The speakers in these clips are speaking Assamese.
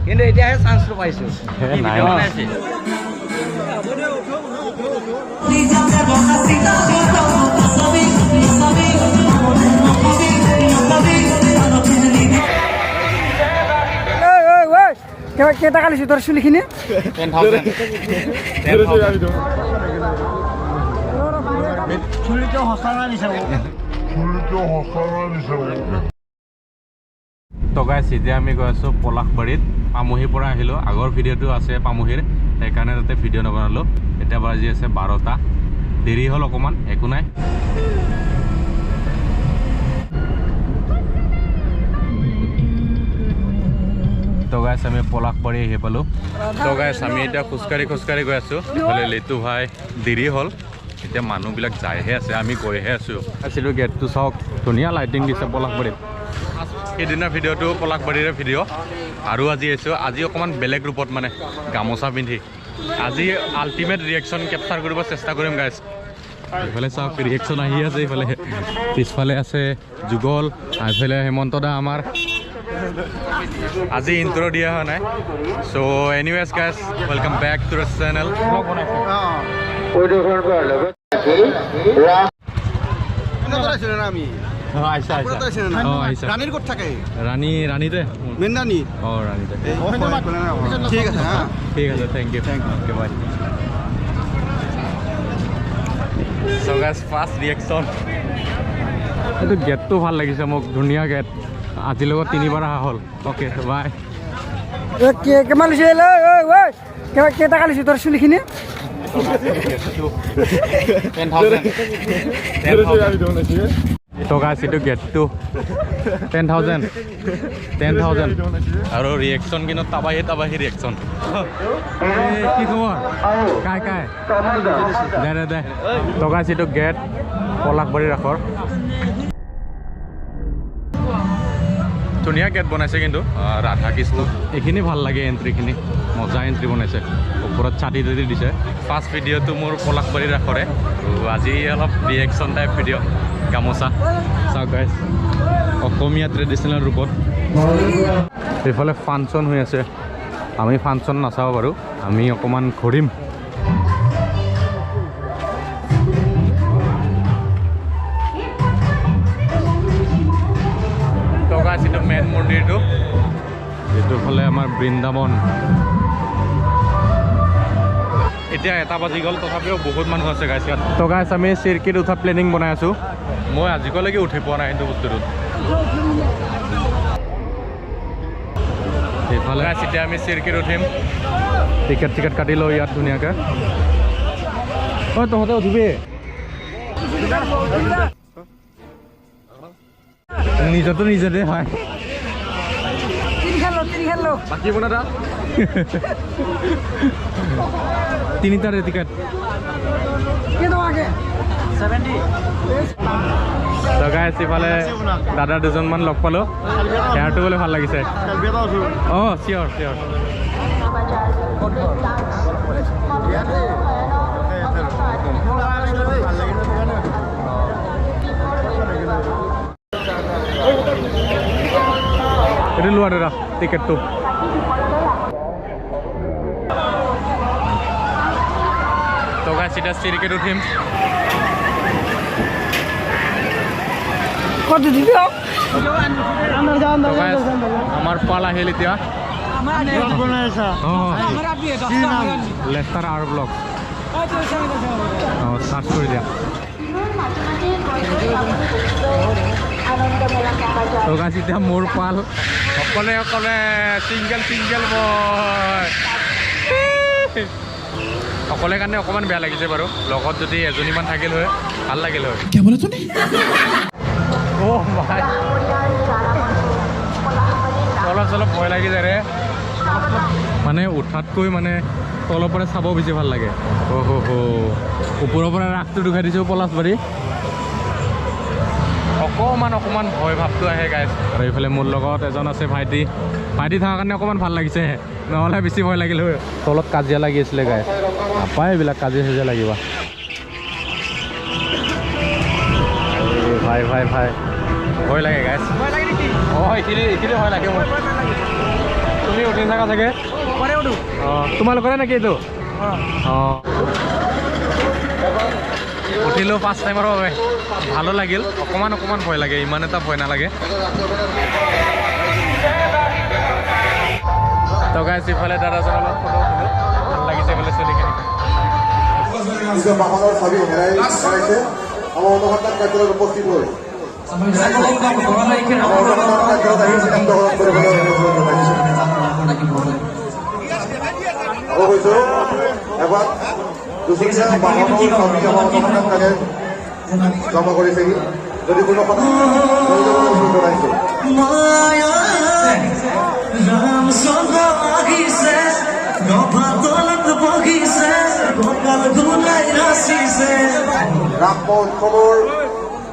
কিন্তু এতিয়াহে চান্সটো পাইছো কেইটা কালিছো তোৰ চুলিখিনি 10,000 চুলিটো হসানা দিছে তো গাইছ এতিয়া আমি গৈ আছোঁ পলাশবাৰীত পামুহিৰ পৰা আহিলোঁ আগৰ ভিডিঅ'টো আছে পামুহিৰ সেইকাৰণে তাতে ভিডিঅ' নবনালোঁ এতিয়া বাজি আছে 12টা দেৰি হ'ল অকণমান একো নাই তো গাইছ আমি পলাশবাৰী আহি পালোঁ তো গাইছ আমি এতিয়া খোজকাঢ়ি গৈ আছোঁ ইফালে লিটু ভাই দেৰি হ'ল এতিয়া মানুহবিলাক যায়হে আছে আমি গৈহে আছোঁ আছিলোঁ গেটটো চাওক ধুনীয়া লাইটিং দিছে পলাশবাৰীত সেইদিনা ভিডিঅ'টো পলাশবাৰীৰে ভিডিঅ' আৰু আজি আহিছোঁ আজি অকণমান বেলেগ ৰূপত মানে গামোচা পিন্ধি আজি আল্টিমেট ৰিয়েকশ্যন কেপচাৰ কৰিব চেষ্টা কৰিম গাইছ এইফালে চাওক ৰিয়েকশ্যন আহি আছে এইফালে পিছফালে আছে যুগল এইফালে হেমন্ত দা আমাৰ আজি ইন্ট্ৰ দিয়া হোৱা নাই so' anyways guys welcome back to the channel রানীর কোট থাকে রানীতে মেন রানী রানীতে ঠিক আছে ঠিক আছে thank you okay bye so guys first reaction এইটো গেটটো ভাল লাগিছে মোক ধুনীয়া গেট আজি লগত 3বাৰ আহা হ'ল ওকে বাই কেমান লিছে কেইটা কালিছো তোৰ চুলিখিনি 10,000 তো গাইছ এইটো গেটটো 10,000 আৰু ৰিয়েকশ্যন কিন্তু তাবাহি ৰিয়েকশ্যন কি খবৰ কাই দে তো গাইছ এইটো গেট পলাশবাৰীৰ আখৰ ধুনীয়া গেট বনাইছে কিন্তু ৰাধা কৃষ্ণ এইখিনি ভাল লাগে এণ্ট্ৰিখিনি মজা এণ্ট্ৰি বনাইছে ওপৰত ছাতি যদি দিছে ফাৰ্ষ্ট ভিডিঅ'টো মোৰ পলাশবাৰীৰ আখৰে আজি অলপ ৰিয়েকশ্যন টাইপ ভিডিঅ' গামোচা চাওক গাইছ অসমীয়া ট্ৰেডিশ্যনেল ৰূপত এইফালে ফাংচন হৈ আছে আমি ফাংচন নাচাব বাৰু আমি অকণমান ঘূৰিম এইটো মেইন মন্দিৰটো এইটো ফালে আমাৰ বৃন্দাবন এতিয়া 1 বাজি গ'ল তথাপিও বহুত মানুহ আছে গাইছ তো গাইছ আমি চিৰকিত উঠা প্লেনিং বনাই আছোঁ মই আজিলৈকে উঠি পোৱা নাই কিন্তু বস্তুটোত সেইফালে গাইছ এতিয়া আমি চিৰকিত উঠিম টিকেট কাটি লওঁ ইয়াত ধুনীয়াকৈ তহঁতে উঠিবি নিজতো নিজতে হয় বাকী বনা 3টাৰ টিকেট তো গাইছ ইফালে দাদা দুজনমান লগ পালোঁ হেয়াৰটো বোলে ভাল লাগিছে অঁ চিয়'ৰ এইটো লোৱা দাদা টিকেটটো তো গাইছ এতিয়া চিৰিকেট উঠিম আমাৰ পাল আহিল এতিয়া লেষ্টাৰ আৰ ব্লগ চাৰ্চ কৰি দিয়া তো গাইছ এতিয়া মোৰ পাল অকলে চিংগল বয় অকলে কাৰণে অকণমান বেয়া লাগিছে বাৰু লগত যদি এজনীমান থাকিল হয় ভাল লাগিল হয় অলপ ভয় লাগি যায় ৰে মানে উঠাতকৈ মানে তলৰ পৰা চাব বেছি ভাল লাগে ওপৰৰ পৰা ৰাসটো দেখাই দিছোঁ পলাশবাৰী অকণমান ভয় ভাৱটো আহে গাইছ। আৰু এইফালে মোৰ লগত এজন আছে ভাইটি থকাৰ কাৰণে অকণমান ভাল লাগিছে, নহ'লে বেছি ভয় লাগিল হয়। তলত কাজিয়া লাগি আছিলে গাইছ, নাপায় এইবিলাক কাজিয়া চাজিয়া লাগিব। ভাই ভয় লাগে গাইছ। অঁ এইখিনি ভয় লাগে মোৰ। তুমি উঠি থাকা চাগে? অঁ তোমালোকৰে নেকি এইটো? অঁ উঠিলোঁ ফাৰ্ষ্ট টাইমৰ বাবে, ভালো লাগিল। অকণমান ভয় লাগে, ইমান এটা ভয় নালাগে। তো গাইছ ইফালে দাদাজনৰ লগত ফটো উঠিলোঁ, ভাল লাগিছে বোলে চলিখিনি। নিজৰ বাহনৰ চাবি হেৰাই হেৰাইছে। আমাৰ অনুসন্ধান কাৰ্যালয়ত উপস্থিত হৈ এবাৰ দুচকীয়া বাহনৰ চাবি আমাৰ অনুসন্ধানকালে জমা কৰিছেহি। যদি কোনো কথা জনাইছো ৰামপা উৎসৱৰ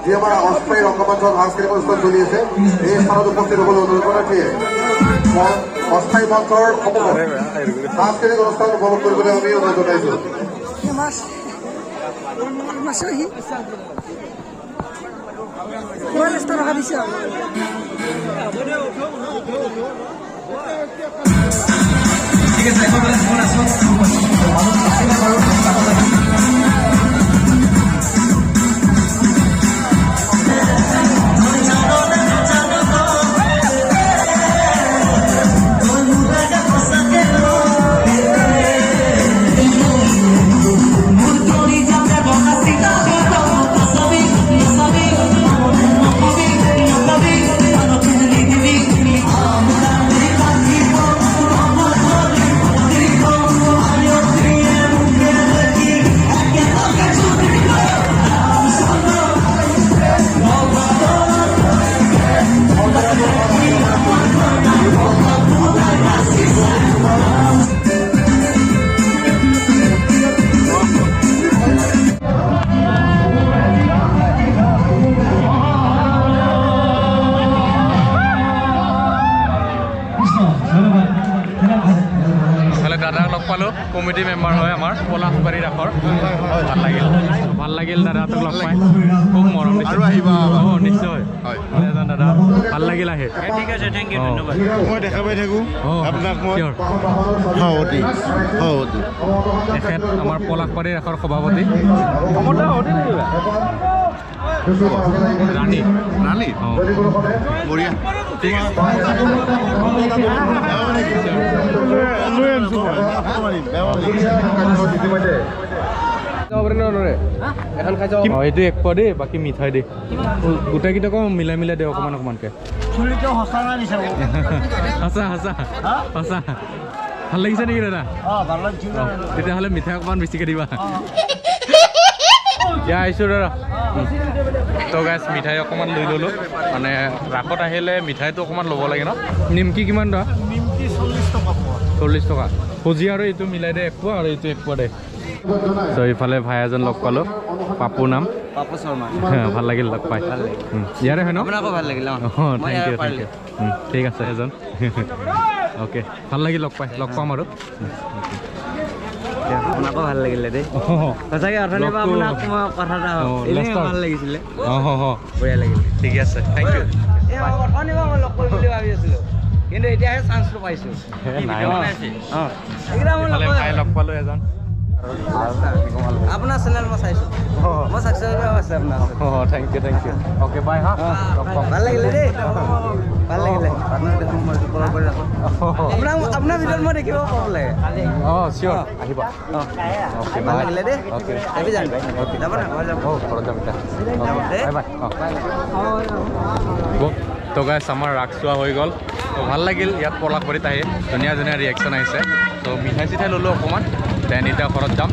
যি আমাৰ অস্থায়ী ৰংগমঞ্চৰ সাংস্কৃতিক অনুষ্ঠান চলি আছে, এই স্থানত উপস্থিত হ'বলৈ অনুৰোধ কৰাটোৱে অস্থায়ী মঞ্চৰ সমূহত সাংস্কৃতিক অনুষ্ঠান উপভোগ কৰিবলৈ আমি অনুৰোধ জনাইছো। দাদাক লগ পালোঁ, কমিটি মেম্বাৰ হয় আমাৰ পলাশবাৰী ৰাসৰ। ভাল লাগিল দাদাটোক লগ পাই, খুব মৰম দিছে। অঁ নিশ্চয় এজন দাদা, ভাল লাগিল আহে। ঠিক আছে, থেংক ইউ, ধন্যবাদ। মই দেখা পাই থাকোঁ আপোনাক। মই তেখেত আমাৰ পলাশবাৰী ৰাসৰ সভাপতি ৰাণী। অঁ বঢ়িয়া। ঠিক আছে। এইটো এক পোৱা দেই, বাকী মিঠাই দেই, গোটেইকেইটাকো মিলাই দে অকণমানকৈ। সঁচা ভাল লাগিছে নেকি দাদা? তেতিয়াহ'লে মিঠাই অকণমান বেছিকৈ দিবা। এতিয়া আহিছোঁ দাদা। তো গাইছ মিঠাই অকণমান লৈ ল'লোঁ, মানে ৰাসত আহিলে মিঠাইটো অকণমান ল'ব লাগে ন। নিমকি কিমান দা? 40 টকা। ভুজি আৰু এইটো মিলাই দে 1 পোৱা, আৰু এইটো 1 পোৱা দে। ত' ইফালে ভাই এজন লগ পালোঁ, পাপু নাম। পাপু শৰ্মা। ভাল লাগিল লগ পাই। ইয়াৰে হয় ন? আপোনাকো ভাল লাগিল। অঁ থেংক ইউ। ঠিক আছে এজন। অ'কে, ভাল লাগিল লগ পাম আৰু। আপোনাকো ভাল লাগিলে দেই, সঁচাকৈ অৰ্থনীতি আপোনাক মই কথা এটা ভাল লাগিছিলে। বঢ়িয়া লাগিল। ঠিক আছে, থেংক ইউ। অৰ্থনীতি মই লগ কৰিম বুলি ভাবি আছিলোঁ, কিন্তু এতিয়াহে চান্সটো পাইছোঁ। ভাই লগ পালোঁ এজন। আপোনাৰ চেনেল মই চাইছোঁ, মই ছাকচেছ আছে আপোনাৰ। Thank U. অ'কে বাই হা। ভাল লাগিলে দেই, ভাল লাগিলে। আপোনাৰ ভিডিঅ'ত মই দেখিব পাব লাগে। অঁ চিয়'ৰ, আহিবা। অ'কে ভাল লাগিলে দেই। অ'কে হেভি যাম, যাব না? ঘৰত যাম এতিয়া। বাই। তো গাইছ আমাৰ ৰাস চোৱা হৈ গ'ল। তো ভাল লাগিল ইয়াত পলাশবাৰীত আহি, ধুনীয়া ৰিয়েকশ্যন আহিছে। তো মিঠাই চিঠাই ল'লোঁ অকণমান, দেন এতিয়া ঘৰত যাম।